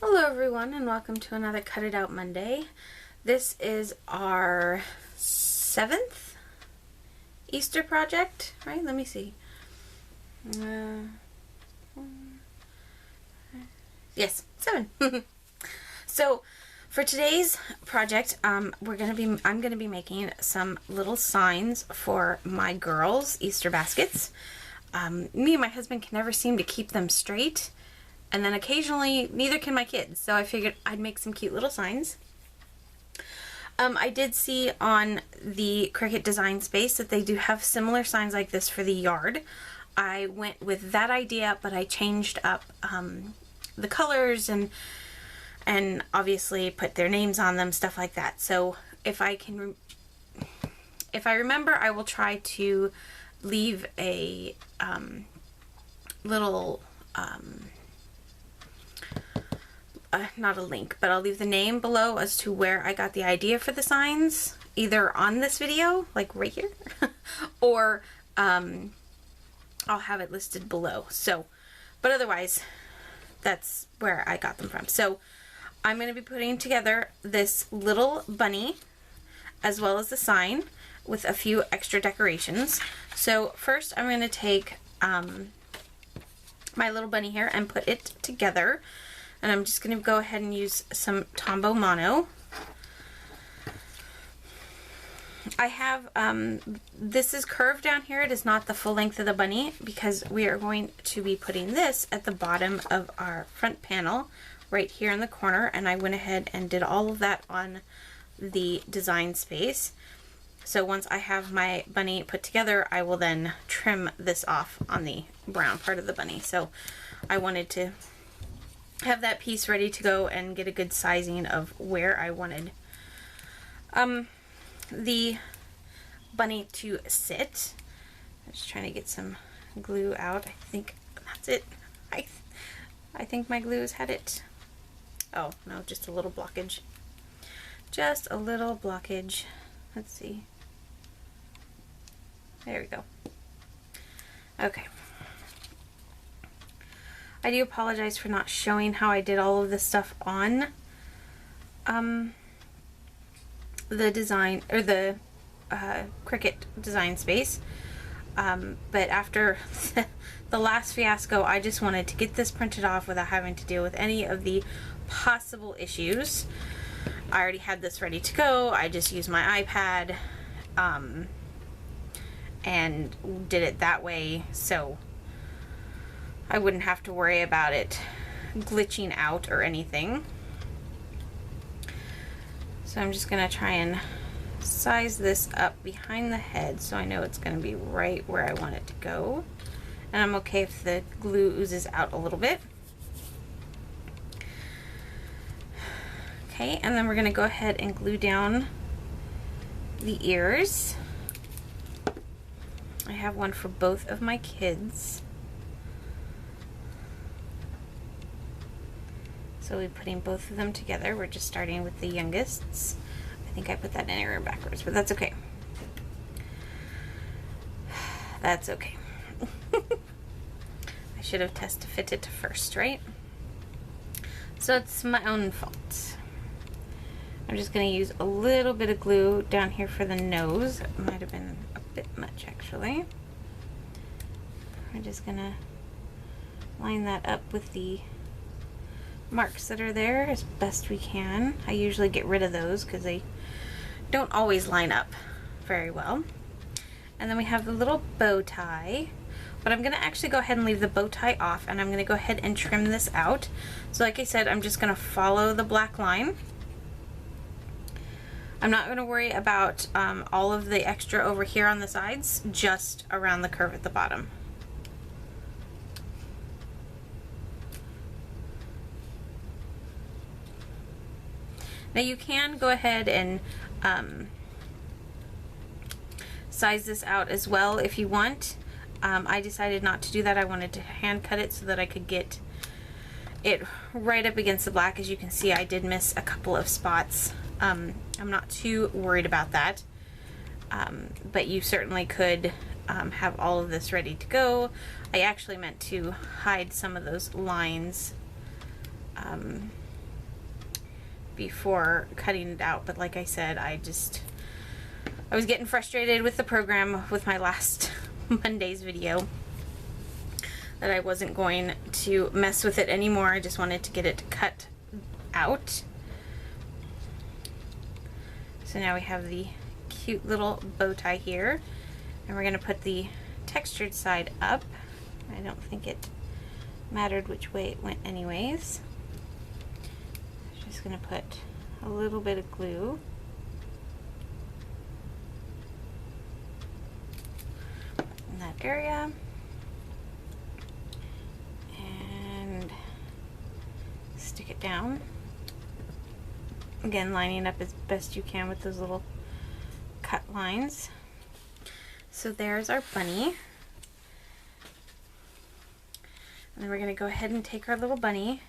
Hello everyone and welcome to another Cut It Out Monday. This is our 7th Easter project, right? Let me see. Yes, 7. So for today's project, I'm gonna be making some little signs for my girls' Easter baskets. Me and my husband can never seem to keep them straight. And then occasionally, neither can my kids. So I figured I'd make some cute little signs. I did see on the Cricut Design Space that they do have similar signs like this for the yard. I went with that idea, but I changed up the colors and obviously put their names on them, stuff like that. So if I remember, I will try to leave a little not a link, but I'll leave the name below as to where I got the idea for the signs, either on this video, like right here, or I'll have it listed below. So, but otherwise, that's where I got them from. So, I'm going to be putting together this little bunny, as well as the sign, with a few extra decorations. So, first I'm going to take my little bunny here and put it together. And I'm just going to go ahead and use some Tombow Mono. I have, this is curved down here. It is not the full length of the bunny because we are going to be putting this at the bottom of our front panel right here in the corner. And I went ahead and did all of that on the Design Space. So once I have my bunny put together, I will then trim this off on the brown part of the bunny. So I wanted to have that piece ready to go and get a good sizing of where I wanted the bunny to sit. I'm just trying to get some glue out. I think that's it. I think my glue has had it. Oh, no, just a little blockage. Just a little blockage. Let's see. There we go. Okay. I do apologize for not showing how I did all of this stuff on the design, or the Cricut Design Space. But after the last fiasco, I just wanted to get this printed off without having to deal with any of the possible issues. I already had this ready to go. I just used my iPad and did it that way, so I wouldn't have to worry about it glitching out or anything. So I'm just going to try and size this up behind the head so I know it's going to be right where I want it to go. And I'm okay if the glue oozes out a little bit. Okay, and then we're going to go ahead and glue down the ears. I have one for both of my kids. So we're putting both of them together. We're just starting with the youngest's. I think I put that in error backwards, but that's okay. That's okay. I should have test fit it first, right? So it's my own fault. I'm just going to use a little bit of glue down here for the nose. It might have been a bit much, actually. We're just going to line that up with the marks that are there as best we can. I usually get rid of those because they don't always line up very well. And then we have the little bow tie, but I'm going to actually go ahead and leave the bow tie off, and I'm going to go ahead and trim this out. So like I said, I'm just going to follow the black line. I'm not going to worry about all of the extra over here on the sides, just around the curve at the bottom. Now you can go ahead and size this out as well if you want. I decided not to do that. I wanted to hand cut it so that I could get it right up against the black. As you can see, I did miss a couple of spots. I'm not too worried about that, but you certainly could have all of this ready to go. I actually meant to hide some of those lines before cutting it out, but like I said, I was getting frustrated with the program with my last Monday's video that I wasn't going to mess with it anymore. I just wanted to get it cut out. So now we have the cute little bow tie here, and we're going to put the textured side up. I don't think it mattered which way it went anyways. Just going to put a little bit of glue in that area and stick it down. Again, lining up as best you can with those little cut lines. So there's our bunny. And then we're going to go ahead and take our little bunny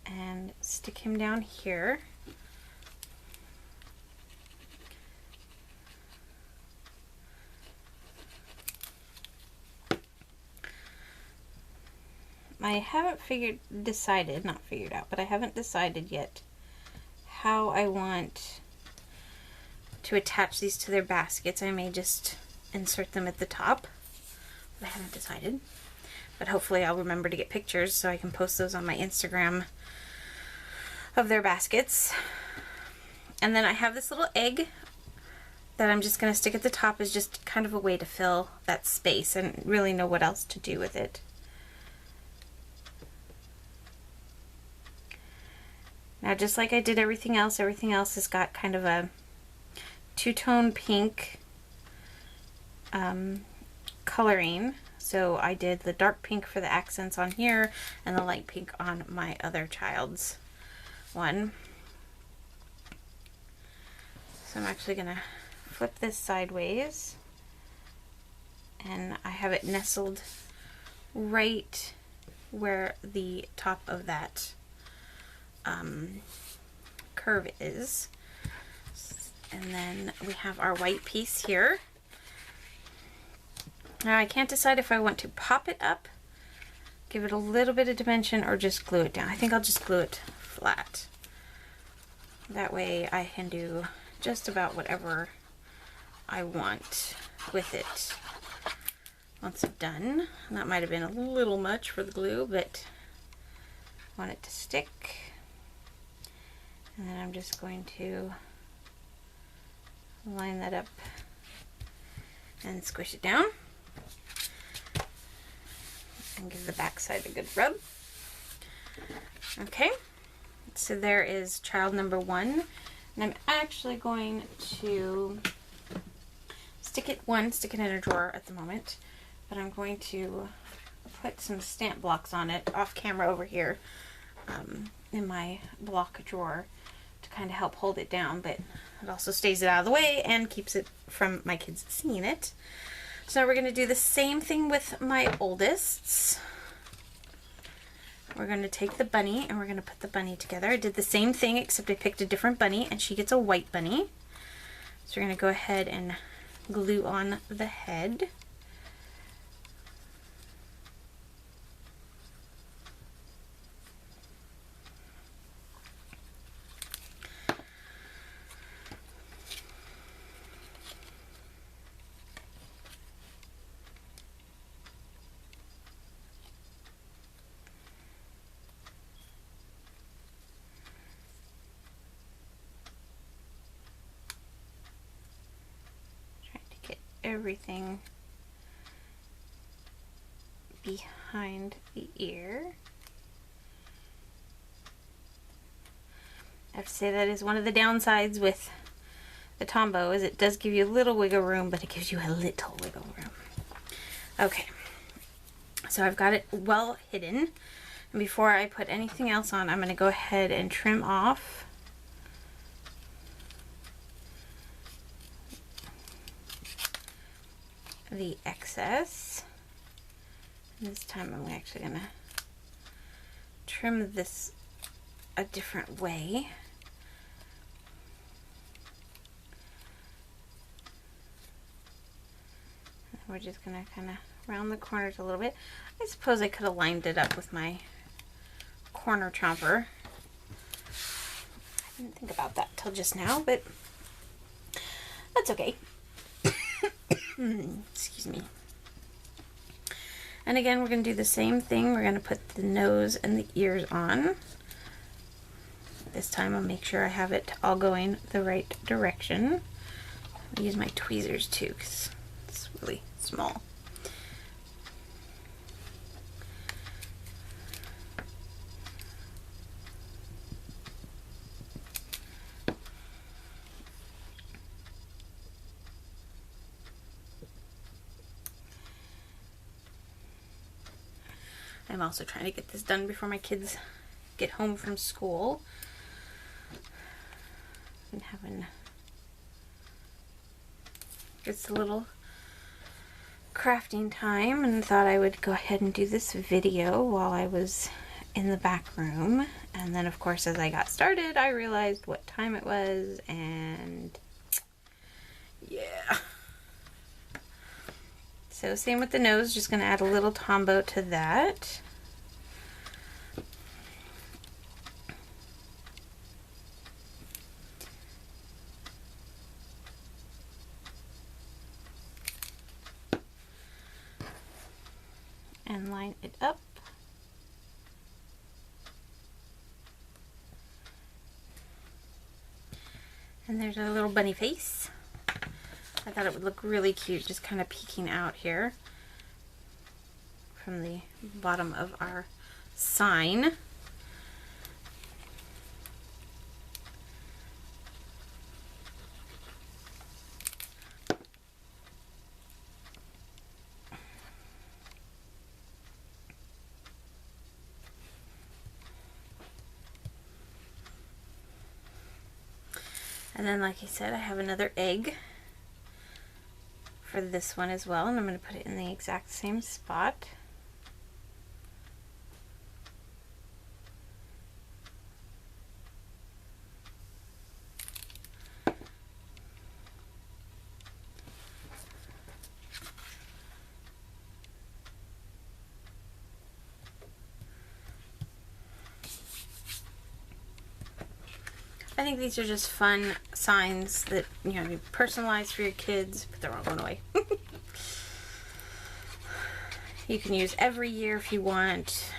and stick him down here. I haven't not figured out, but I haven't decided yet how I want to attach these to their baskets. I may just insert them at the top, but I haven't decided. But hopefully I'll remember to get pictures so I can post those on my Instagram of their baskets. And then I have this little egg that I'm just going to stick at the top as just kind of a way to fill that space and really know what else to do with it. Now, just like I did everything else has got kind of a two-tone pink coloring. So I did the dark pink for the accents on here and the light pink on my other child's one. So I'm actually going to flip this sideways, and I have it nestled right where the top of that curve is. And then we have our white piece here. Now I can't decide if I want to pop it up, give it a little bit of dimension, or just glue it down. I think I'll just glue it flat. That way I can do just about whatever I want with it once it's done. And that might have been a little much for the glue, but I want it to stick. And then I'm just going to line that up and squish it down. And give the back side a good rub. Okay, so there is child number 1. And I'm actually going to stick it in a drawer at the moment, but I'm going to put some stamp blocks on it off camera over here in my block drawer to kind of help hold it down, but it also stays it out of the way and keeps it from my kids seeing it. So now we're going to do the same thing with my oldest's. We're going to take the bunny and we're going to put the bunny together. I did the same thing except I picked a different bunny, and she gets a white bunny. So we're going to go ahead and glue on the head. Everything behind the ear. I have to say that is one of the downsides with the Tombow, is it does give you a little wiggle room, but it gives you a little wiggle room. Okay, so I've got it well hidden, and before I put anything else on, I'm going to go ahead and trim off the excess. And this time I'm actually going to trim this a different way. We're just going to kind of round the corners a little bit. I suppose I could have lined it up with my corner chomper. didn't think about that till just now, but that's okay. Excuse me. And again, we're going to do the same thing. We're going to put the nose and the ears on. This time I'll make sure I have it all going the right direction. I'll use my tweezers too because it's really small. I'm also trying to get this done before my kids get home from school. I'm having just a little crafting time and thought I would go ahead and do this video while I was in the back room. And then of course as I got started I realized what time it was, and yeah. So same with the nose, just going to add a little Tombow to that. And line it up. And there's a little bunny face. I thought it would look really cute just kind of peeking out here from the bottom of our sign. And then, like I said, I have another egg for this one as well, and I'm going to put it in the exact same spot. I think these are just fun signs that, you know, you personalize for your kids, but they're all going away. You can use every year if you want.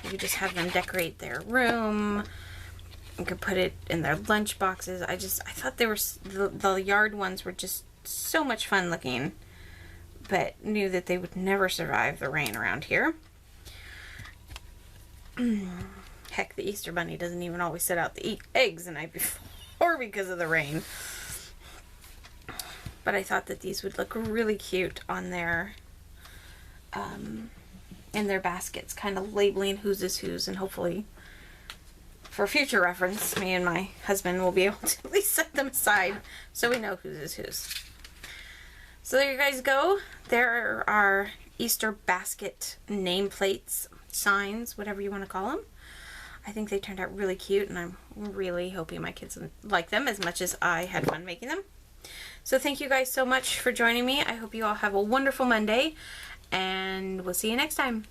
You could just have them decorate their room. You could put it in their lunch boxes. I thought they were, the yard ones were just so much fun looking, but knew that they would never survive the rain around here. Heck, the Easter Bunny doesn't even always set out to eat eggs the night before because of the rain. But I thought that these would look really cute on their, in their baskets, kind of labeling whose is whose, and hopefully for future reference, me and my husband will be able to at least set them aside so we know whose is whose. So there you guys go. There are Easter basket nameplates, signs, whatever you want to call them. I think they turned out really cute, and I'm really hoping my kids like them as much as I had fun making them. So thank you guys so much for joining me. I hope you all have a wonderful Monday, and we'll see you next time.